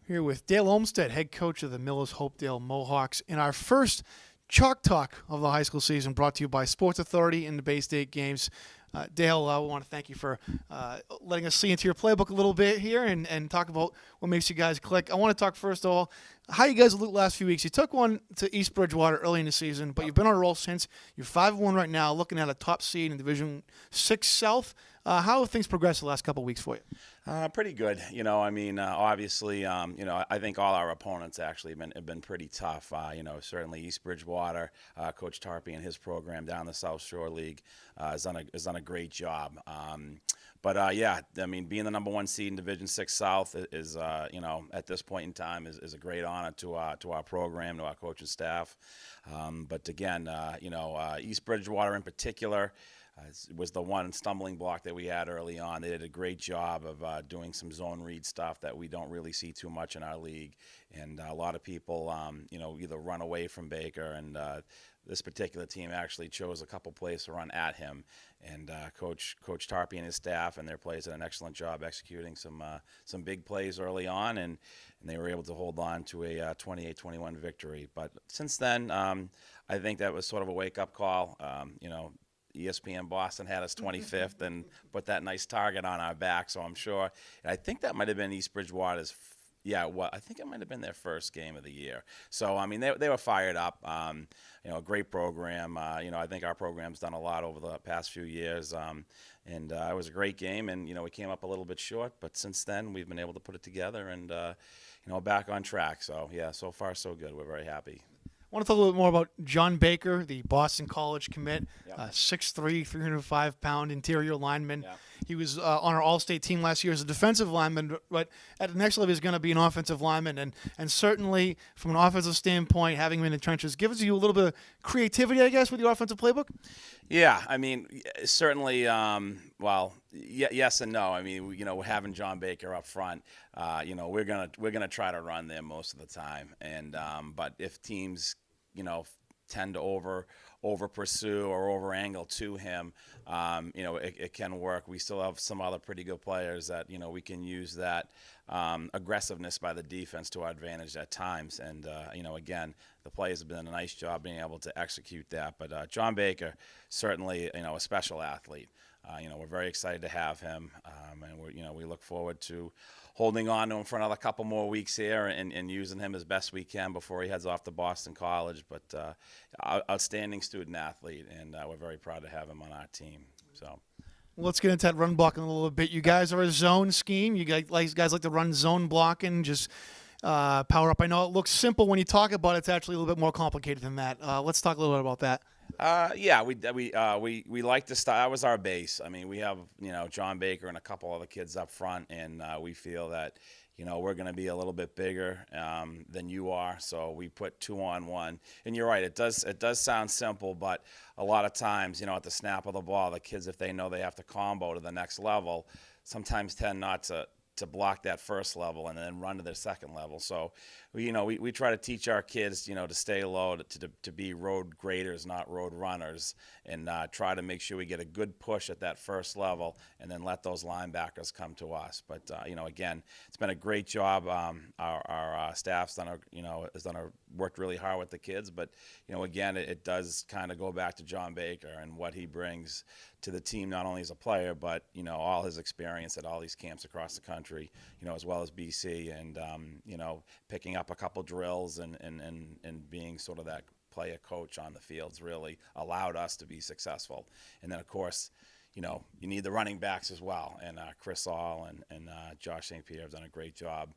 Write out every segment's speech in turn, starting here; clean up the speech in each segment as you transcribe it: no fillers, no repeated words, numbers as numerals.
Here with Dale Olmsted, head coach of the Millis Hopedale Mohawks, in our first Chalk Talk of the high school season, brought to you by Sports Authority and the Bay State Games. Dale, I want to thank you for letting us see into your playbook a little bit here and talk about what makes you guys click. I want to talk first of all how you guys looked the last few weeks. You took one to East Bridgewater early in the season, but you've been on a roll since. You're 5-1 right now, looking at a top seed in Division 6 South. How have things progressed the last couple of weeks for you? Pretty good. Obviously, I think all our opponents actually have been pretty tough. Certainly East Bridgewater, Coach Tarpey and his program down the South Shore League has done a great job. Being the number one seed in Division 6 South is at this point in time is a great honor to our program, to our coaching staff. East Bridgewater in particular was the one stumbling block that we had early on. They did a great job of doing some zone read stuff that we don't really see too much in our league. And a lot of people, either run away from Baker, and this particular team actually chose a couple plays to run at him. And Coach Tarpey and his staff and their players did an excellent job executing some big plays early on, and they were able to hold on to a 28-21 victory. But since then, I think that was sort of a wake-up call. ESPN Boston had us 25th and put that nice target on our back, so I'm sure. And I think that might have been East Bridgewater's. I think it might have been their first game of the year. So, they were fired up. A great program. I think our program's done a lot over the past few years. It was a great game, and, we came up a little bit short. But since then, we've been able to put it together and, back on track. So, so far so good. We're very happy. I want to talk a little bit more about John Baker, the Boston College commit, Yep. 6'3", 305-pound interior lineman. Yep. He was on our All-State team last year as a defensive lineman, but at the next level he's going to be an offensive lineman. And certainly from an offensive standpoint, having him in the trenches gives you a little bit of creativity, I guess, with your offensive playbook? Yeah, certainly, yes and no. Having John Baker up front, we're gonna try to run there most of the time. And but if teams, tend to over pursue or over angle to him, it can work. We still have some other pretty good players that, we can use that aggressiveness by the defense to our advantage at times. And, again, the players have done a nice job being able to execute that. But John Baker, certainly, a special athlete. We're very excited to have him, and we look forward to holding on to him for another couple more weeks here and using him as best we can before he heads off to Boston College. But outstanding student athlete, and we're very proud to have him on our team. So. Let's get into that run blocking a little bit. You guys are a zone scheme. You guys like to run zone blocking, just power up. I know it looks simple when you talk about it. It's actually a little bit more complicated than that. Let's talk a little bit about that. We like to start. That was our base. We have John Baker and a couple other kids up front, and we feel that we're going to be a little bit bigger than you are. So we put 2-on-1. And you're right. It does sound simple, but a lot of times, at the snap of the ball, the kids, if they know they have to combo to the next level, sometimes tend not to block that first level and then run to their second level. So, we try to teach our kids, to stay low, to be road graders, not road runners, and try to make sure we get a good push at that first level and then let those linebackers come to us. But, again, it's been a great job. Our staff's worked really hard with the kids. But, again, it does kind of go back to John Baker and what he brings to the team, not only as a player, but, all his experience at all these camps across the country, as well as BC, and, picking up a couple drills and being sort of that player coach on the fields really allowed us to be successful. And then, of course, you need the running backs as well. And Chris All and Josh St. Pierre have done a great job,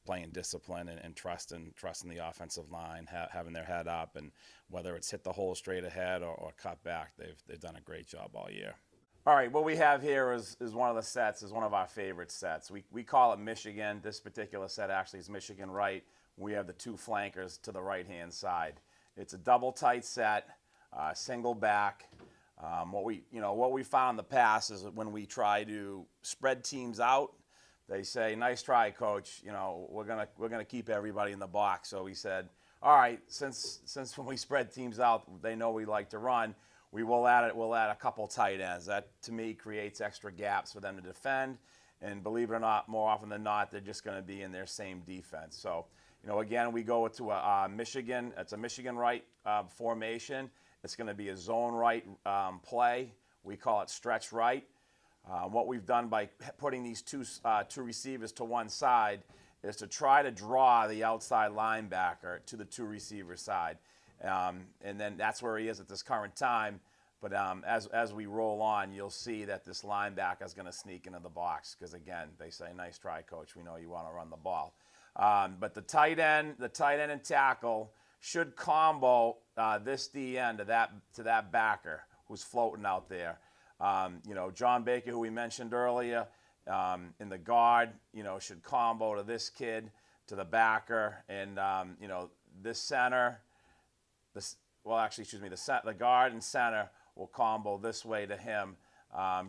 playing discipline and trusting the offensive line, having their head up, and whether it's hit the hole straight ahead or cut back, they've done a great job all year. All right, what we have here is one of the sets, is one of our favorite sets. We call it Michigan. This particular set actually is Michigan right. We have the two flankers to the right-hand side. It's a double tight set, single back. What we found in the past is that when we try to spread teams out, they say, "Nice try, coach. We're gonna keep everybody in the box." So we said, "All right, since when we spread teams out, they know we like to run. We'll add a couple tight ends. That, to me, creates extra gaps for them to defend, And believe it or not, more often than not, they're just going to be in their same defense. So, again, we go to a Michigan. It's a Michigan right formation. It's going to be a zone right play. We call it stretch right. What we've done by putting these two receivers to one side is to try to draw the outside linebacker to the two receiver side. And then that's where he is at this current time. But as we roll on, you'll see that this linebacker is going to sneak into the box because, again, they say, nice try, coach. We know you want to run the ball. But the tight end and tackle should combo this DN to that backer who's floating out there. John Baker, who we mentioned earlier, in the guard, should combo to this kid, to the backer, and this center. The guard and center will combo this way to him.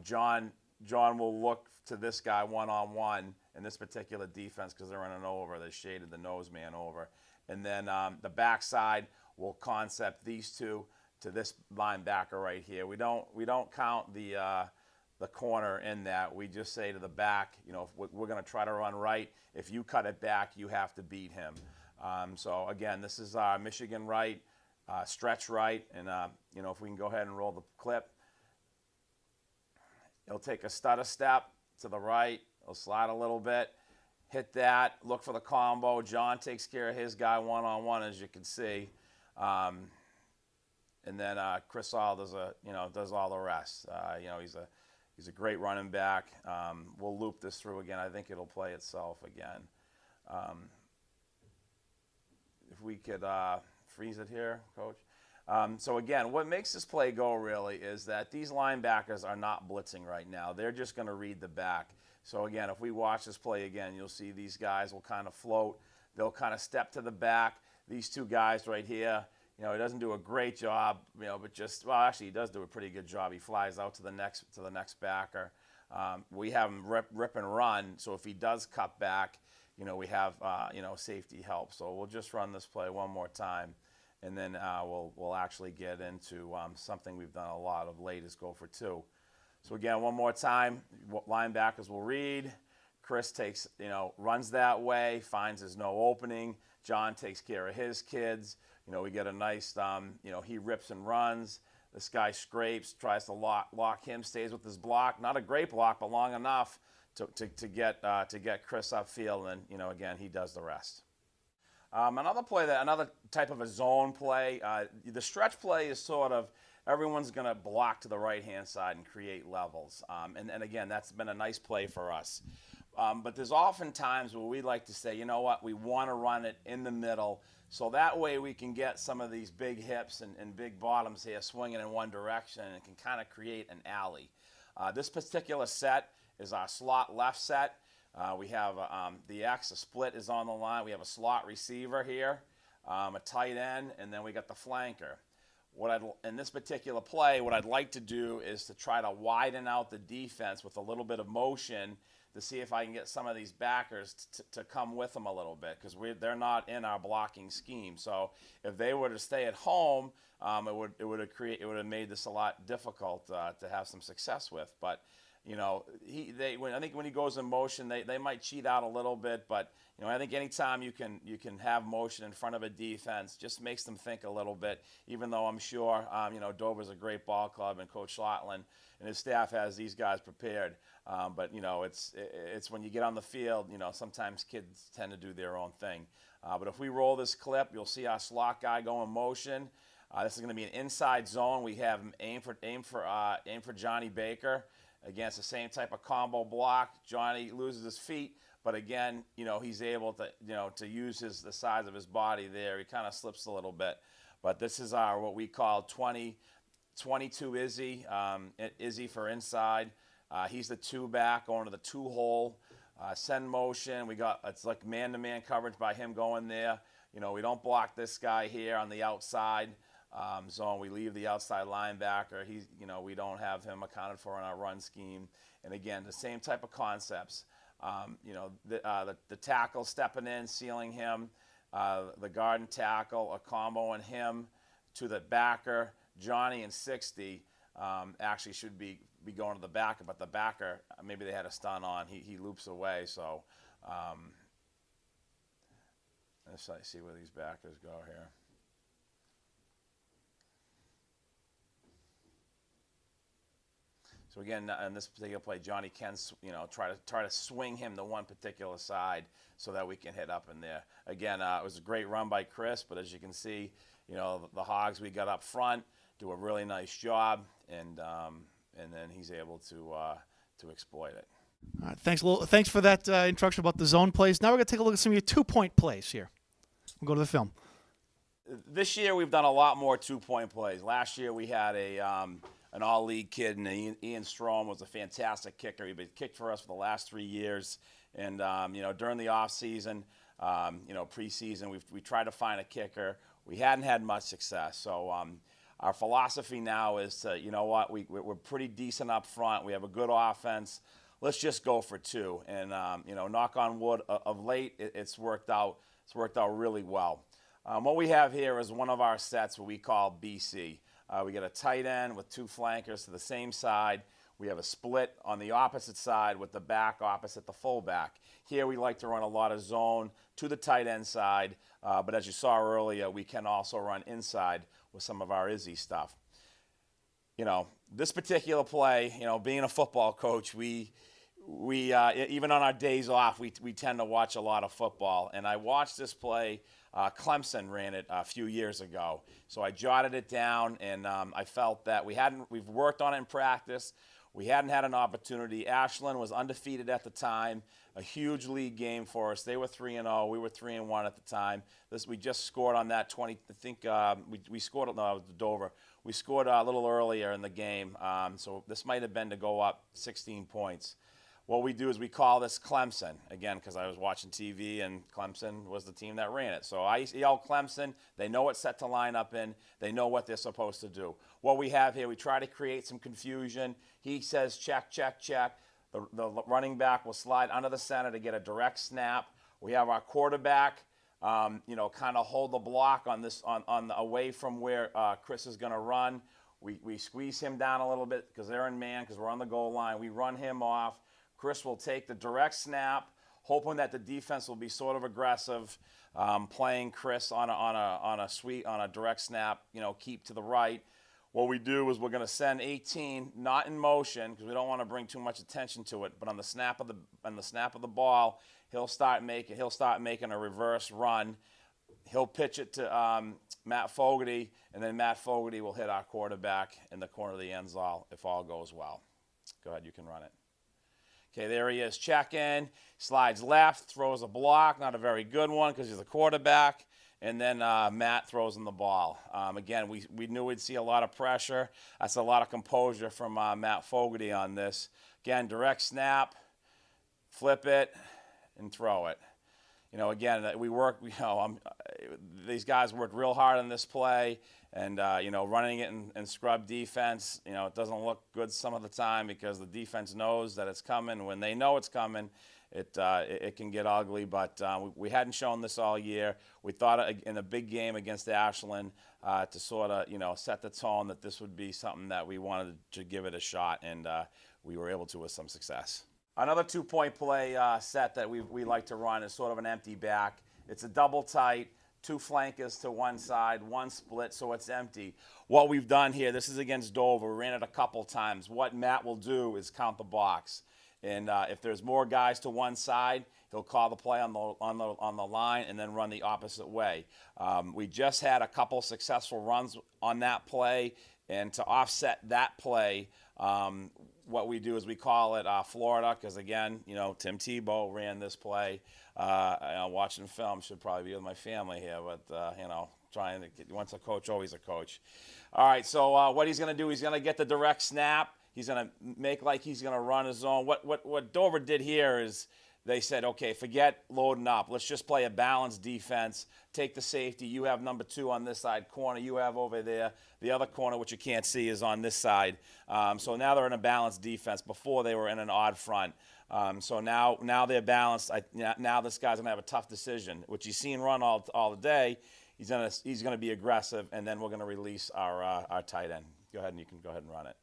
John will look to this guy one-on-one in this particular defense because they're running over. They shaded the nose man over. And then the backside will concept these two to this linebacker right here. We don't count the corner in that. We just say to the back, if we're going to try to run right. If you cut it back, you have to beat him. So again, this is our Michigan right, stretch right, and if we can go ahead and roll the clip. He'll take a stutter step to the right. He'll slide a little bit, hit that, look for the combo. John takes care of his guy one-on-one, as you can see. And then Chris All does all the rest. He's a great running back. We'll loop this through again. I think it'll play itself again. If we could freeze it here, Coach. So again, what makes this play go really is that these linebackers are not blitzing right now. They're just going to read the back. So again, if we watch this play again, you'll see these guys will kind of float. They'll kind of step to the back. These two guys right here, he doesn't do a great job, but actually he does do a pretty good job. He flies out to the next backer. We have him rip and run. So if he does cut back, we have safety help. So we'll just run this play one more time, and then we'll actually get into something we've done a lot of late is go for two. So again, one more time, linebackers will read. Chris runs that way, finds there's no opening. John takes care of his kids. We get a nice, he rips and runs. This guy scrapes, tries to lock him, stays with his block. Not a great block, but long enough to get Chris upfield. And again, he does the rest. Another type of a zone play. The stretch play is sort of everyone's going to block to the right-hand side and create levels. And again, that's been a nice play for us. But there's often times where we like to say, you know what, we want to run it in the middle, so that way we can get some of these big hips and big bottoms here swinging in one direction, and it can kind of create an alley. This particular set is our slot left set. We have the X, a split is on the line. We have a slot receiver here, a tight end, and then we got the flanker. In this particular play, what I'd like to do is to try to widen out the defense with a little bit of motion to see if I can get some of these backers to come with them a little bit, because they're not in our blocking scheme. So if they were to stay at home, it would have made this a lot difficult to have some success with. But I think when he goes in motion, they might cheat out a little bit, but I think anytime you can have motion in front of a defense, just makes them think a little bit. Even though I'm sure Dover's a great ball club, and Coach Schlotland and his staff has these guys prepared. But it's when you get on the field, sometimes kids tend to do their own thing. But if we roll this clip, you'll see our slot guy go in motion. This is going to be an inside zone. We have him aim for Johnny Baker. Again, it's the same type of combo block. Johnny loses his feet, but again, he's able to use the size of his body there. He kind of slips a little bit. But this is our what we call 22 Izzy. Izzy for inside. He's the two back going to the two hole. Send motion. It's like man-to-man coverage by him going there. We don't block this guy here on the outside zone. We leave the outside linebacker. We don't have him accounted for in our run scheme. And again, the same type of concepts. The tackle stepping in, sealing him. The guard and tackle, a combo on him to the backer. Johnny and 60 actually should be be going to the backer, but the backer, maybe they had a stun on. He loops away. So let's see where these backers go here. So again, in this particular play, Johnny can, try to swing him to one particular side so that we can hit up in there. Again, it was a great run by Chris, but as you can see, the Hogs we got up front do a really nice job, and then he's able to exploit it. All right, thanks for that introduction about the zone plays. Now we're going to take a look at some of your 2-point plays here. We'll go to the film. This year we've done a lot more 2-point plays. Last year we had an all-league kid, and Ian Strom was a fantastic kicker. He'd been kicked for us for the last 3 years. And, during the off-season, preseason, we tried to find a kicker. We hadn't had much success. So our philosophy now is to, we're pretty decent up front. We have a good offense. Let's just go for 2. And, knock on wood, of late, it's worked out. It's worked out really well. What we have here is one of our sets, what we call BC. We get a tight end with 2 flankers to the same side. We have a split on the opposite side with the back opposite the fullback. Here we like to run a lot of zone to the tight end side, but as you saw earlier, we can also run inside with some of our Izzy stuff. This particular play, being a football coach, we even on our days off, we tend to watch a lot of football. And I watched this play. Clemson ran it a few years ago. So I jotted it down, and I felt that we've worked on it in practice. We hadn't had an opportunity. Ashland was undefeated at the time, a huge league game for us. They were 3-0. We were 3-1 at the time. We just scored on that 20. I think we scored. No, it was Dover. We scored a little earlier in the game. So this might have been to go up 16 points. What we do is we call this Clemson, again, because I was watching TV and Clemson was the team that ran it. So I yell Clemson. They know what set to line up in. They know what they're supposed to do. What we have here, we try to create some confusion. He says check, check, check. The running back will slide under the center to get a direct snap. We have our quarterback, kind of hold the block on this on away from where Chris is going to run. We squeeze him down a little bit because they're in man because we're on the goal line. We run him off. Chris will take the direct snap, hoping that the defense will be sort of aggressive, playing Chris on a direct snap, keep to the right. What we do is we're going to send 18, not in motion because we don't want to bring too much attention to it, but on the snap of the ball, he'll start making a reverse run. He'll pitch it to Matt Fogarty, and then Matt Fogarty will hit our quarterback in the corner of the end zone if all goes well. Go ahead, you can run it. Okay, there he is. Check in, slides left, throws a block, not a very good one because he's a quarterback, and then Matt throws in the ball. Again, we knew we'd see a lot of pressure. That's a lot of composure from Matt Fogarty on this. Again, direct snap, flip it, and throw it. Again, we work. These guys worked real hard on this play, and running it in scrub defense. It doesn't look good some of the time because the defense knows that it's coming. When they know it's coming, it can get ugly. But we hadn't shown this all year. We thought in a big game against Ashland to sort of set the tone that this would be something that we wanted to give it a shot, and we were able to with some success. Another 2-point play set that we like to run is sort of an empty back. It's a double tight, 2 flankers to one side, 1 split, so it's empty. What we've done here, this is against Dover. We ran it a couple times. What Matt will do is count the box. And if there's more guys to one side, he'll call the play on the line and then run the opposite way. We just had a couple successful runs on that play, and to offset that play, what we do is we call it Florida because, again, Tim Tebow ran this play. Watching film should probably be with my family here, but, trying to get, once a coach, always a coach. All right, so what he's going to do, he's going to get the direct snap. He's going to make like he's going to run his zone. What Dover did here is they said, okay, forget loading up. Let's just play a balanced defense. Take the safety. You have number 2 on this side corner. You have over there. The other corner, which you can't see, is on this side. So now they're in a balanced defense. Before they were in an odd front. So now they're balanced. Now this guy's going to have a tough decision, which he's seen run all the day. He's going to be aggressive, and then we're going to release our tight end. Go ahead, and you can go ahead and run it.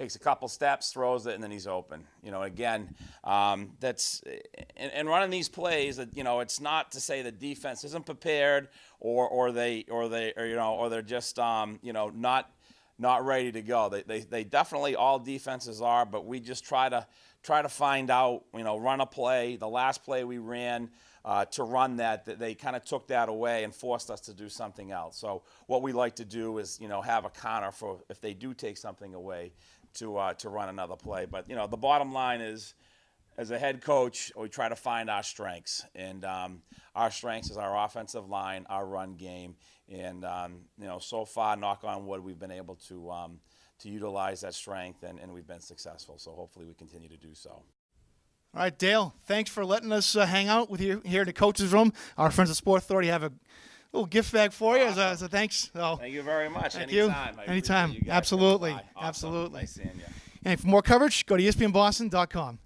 takes a couple steps, throws it, and then he's open. Again, that's and running these plays. It's not to say the defense isn't prepared or they're just not ready to go. They definitely, all defenses are, but we just try to find out, run a play. The last play we ran to run that they kind of took that away and forced us to do something else. So what we like to do is, have a counter for if they do take something away to run another play. But, the bottom line is, as a head coach, we try to find our strengths. And our strengths is our offensive line, our run game. And, so far, knock on wood, we've been able to utilize that strength, and we've been successful. So hopefully we continue to do so. All right, Dale, thanks for letting us hang out with you here in the coach's room. Our friends at Sport Authority have a little gift bag for you as a thanks. So, thank you very much. Thank Anytime. you. Anytime. Absolutely. Awesome. Absolutely. Nice seeing you. And for more coverage, go to ESPNBoston.com.